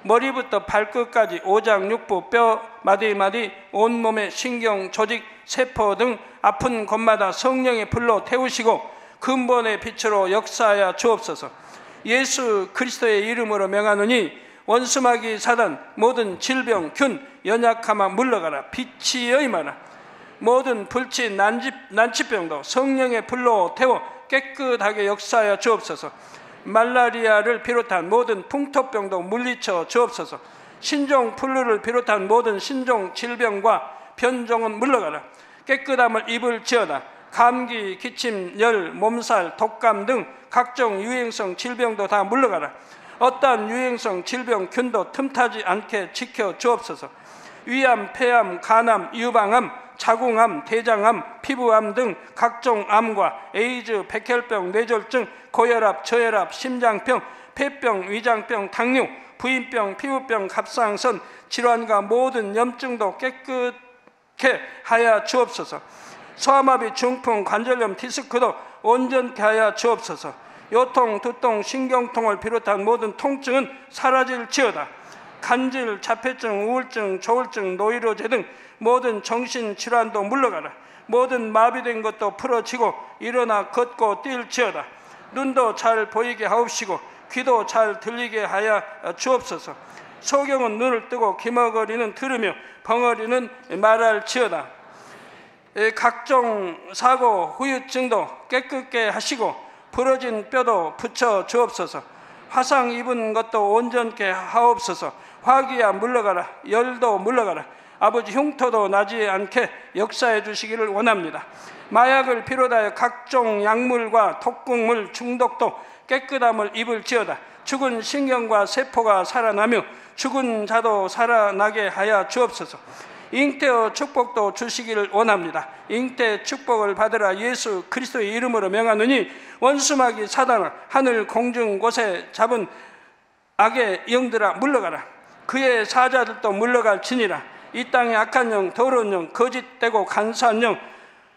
Speaker 3: 머리부터 발끝까지 오장육부 뼈 마디마디 온몸의 신경 조직 세포 등 아픈 곳마다 성령의 불로 태우시고 근본의 빛으로 역사하여 주옵소서. 예수 그리스도의 이름으로 명하노니 원수마귀 사단 모든 질병 균 연약함아 물러가라. 빛이 임하라. 모든 불치 난치병도 성령의 불로 태워 깨끗하게 역사하여 주옵소서. 말라리아를 비롯한 모든 풍토병도 물리쳐 주옵소서. 신종 플루를 비롯한 모든 신종 질병과 변종은 물러가라. 깨끗함을 입을지어다. 감기, 기침, 열, 몸살, 독감 등 각종 유행성 질병도 다 물러가라. 어떠한 유행성 질병 균도 틈타지 않게 지켜 주옵소서. 위암, 폐암, 간암, 유방암, 자궁암, 대장암, 피부암 등 각종 암과 에이즈, 백혈병, 뇌졸중, 고혈압, 저혈압, 심장병, 폐병, 위장병, 당뇨, 부인병, 피부병, 갑상선 질환과 모든 염증도 깨끗게 하여 주옵소서. 소아마비, 중풍, 관절염, 디스크도 온전케 하여 주옵소서. 요통, 두통, 신경통을 비롯한 모든 통증은 사라질지어다. 간질, 자폐증, 우울증, 조울증, 노이로제 등 모든 정신질환도 물러가라. 모든 마비된 것도 풀어지고 일어나 걷고 뛸지어다. 눈도 잘 보이게 하옵시고 귀도 잘 들리게 하여 주옵소서. 소경은 눈을 뜨고 기머거리는 들으며 벙어리는 말할지어다. 각종 사고, 후유증도 깨끗게 하시고 부러진 뼈도 붙여 주옵소서. 화상 입은 것도 온전케 하옵소서. 화기야 물러가라. 열도 물러가라. 아버지 흉터도 나지 않게 역사해 주시기를 원합니다. 마약을 비롯하여 각종 약물과 독극물 중독도 깨끗함을 입을지어다. 죽은 신경과 세포가 살아나며 죽은 자도 살아나게 하여 주옵소서. 잉태의 축복도 주시기를 원합니다. 잉태 축복을 받으라. 예수 그리스도의 이름으로 명하노니 원수마귀 사단을 하늘 공중 곳에 잡은 악의 영들아 물러가라. 그의 사자들도 물러갈지니라. 이 땅의 악한 영, 더러운 영, 거짓되고 간사한 영,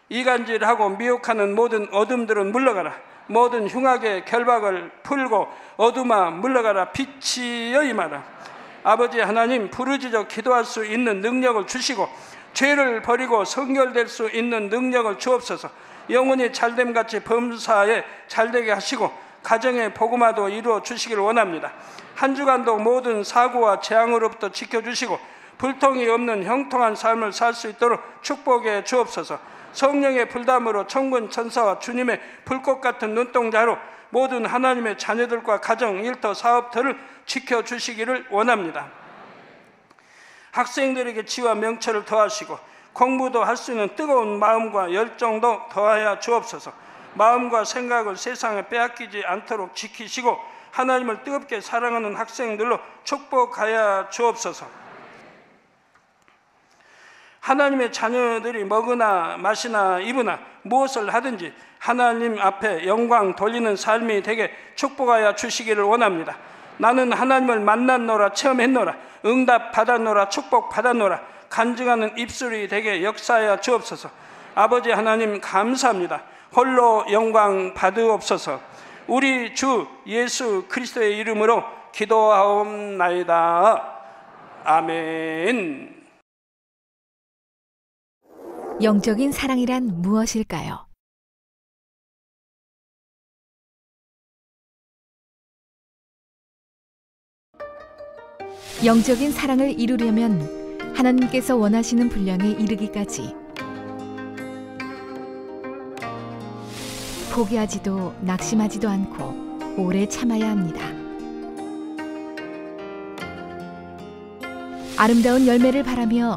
Speaker 3: 이간질하고 미혹하는 모든 어둠들은 물러가라. 모든 흉악의 결박을 풀고 어둠아 물러가라. 빛이여 임하라. 아버지 하나님, 부르짖어 기도할 수 있는 능력을 주시고 죄를 버리고 성결될 수 있는 능력을 주옵소서. 영혼이 잘됨같이 범사에 잘되게 하시고 가정의 복음화도 이루어 주시기를 원합니다. 한 주간도 모든 사고와 재앙으로부터 지켜주시고 불통이 없는 형통한 삶을 살 수 있도록 축복해 주옵소서. 성령의 불담으로 천군 천사와 주님의 불꽃 같은 눈동자로 모든 하나님의 자녀들과 가정, 일터, 사업터를 지켜주시기를 원합니다. 학생들에게 지와 명철을 더하시고 공부도 할 수 있는 뜨거운 마음과 열정도 더하여 주옵소서. 마음과 생각을 세상에 빼앗기지 않도록 지키시고 하나님을 뜨겁게 사랑하는 학생들로 축복하여 주옵소서. 하나님의 자녀들이 먹으나 마시나 입으나 무엇을 하든지 하나님 앞에 영광 돌리는 삶이 되게 축복하여 주시기를 원합니다. 나는 하나님을 만났노라, 체험했노라, 응답 받았노라, 축복 받았노라, 간증하는 입술이 되게 역사하여 주옵소서. 아버지 하나님 감사합니다. 홀로 영광 받으옵소서. 우리 주 예수 그리스도의 이름으로 기도하옵나이다. 아멘.
Speaker 1: 영적인 사랑이란 무엇일까요? 영적인 사랑을 이루려면 하나님께서 원하시는 분량에 이르기까지 포기하지도 낙심하지도 않고 오래 참아야 합니다. 아름다운 열매를 바라며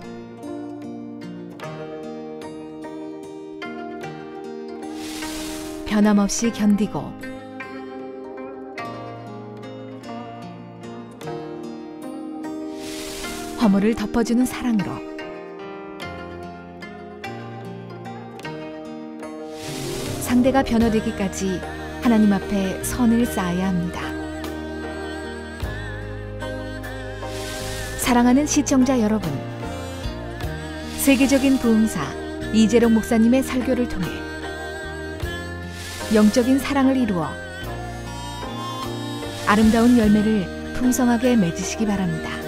Speaker 1: 변함없이 견디고 허물을 덮어주는 사랑으로 상대가 변화되기까지 하나님 앞에 선을 쌓아야 합니다. 사랑하는 시청자 여러분, 세계적인 부흥사 이재록 목사님의 설교를 통해 영적인 사랑을 이루어 아름다운 열매를 풍성하게 맺으시기 바랍니다.